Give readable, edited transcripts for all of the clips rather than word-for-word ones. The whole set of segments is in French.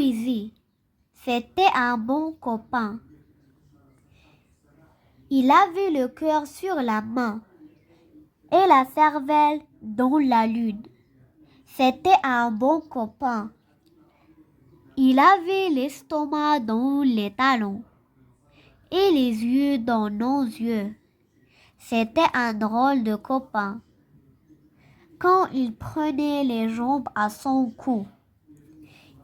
Poésie. C'était un bon copain. Il avait le cœur sur la main et la cervelle dans la lune. C'était un bon copain. Il avait l'estomac dans les talons et les yeux dans nos yeux. C'était un drôle de copain. Quand il prenait les jambes à son cou,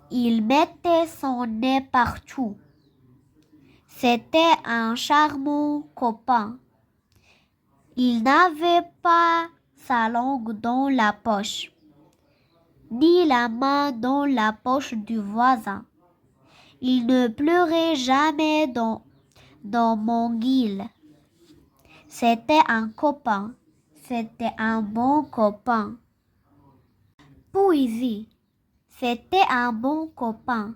il mettait son nez partout. C'était un charmant copain. Il n'avait pas sa langue dans la poche, ni la main dans la poche du voisin. Il ne pleurait jamais dans mon guil. C'était un copain. C'était un bon copain. Poésie. C'était un bon copain.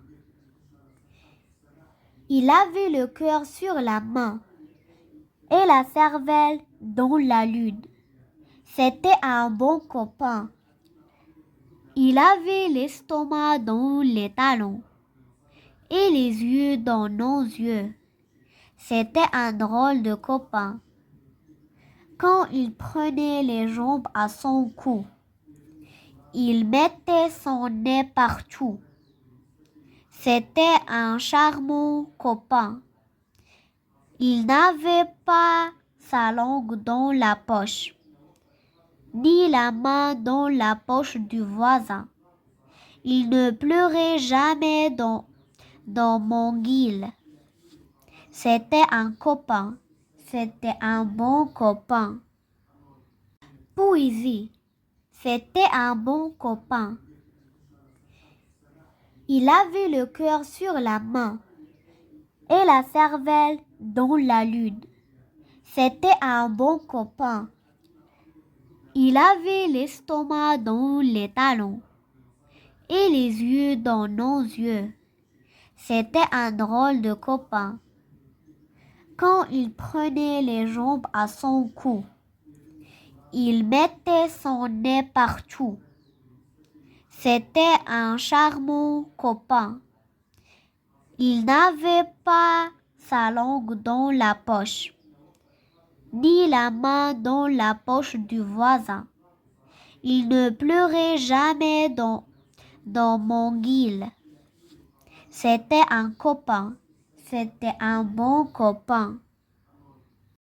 Il avait le cœur sur la main et la cervelle dans la lune. C'était un bon copain. Il avait l'estomac dans les talons et les yeux dans nos yeux. C'était un drôle de copain. Quand il prenait les jambes à son cou, il mettait son nez partout. C'était un charmant copain. Il n'avait pas sa langue dans la poche, ni la main dans la poche du voisin. Il ne pleurait jamais dans mon guil. C'était un copain. C'était un bon copain. Poésie. C'était un bon copain. Il avait le cœur sur la main et la cervelle dans la lune. C'était un bon copain. Il avait l'estomac dans les talons et les yeux dans nos yeux. C'était un drôle de copain. Quand il prenait les jambes à son cou, il mettait son nez partout. C'était un charmant copain. Il n'avait pas sa langue dans la poche, ni la main dans la poche du voisin. Il ne pleurait jamais dans mon guil. C'était un copain. C'était un bon copain.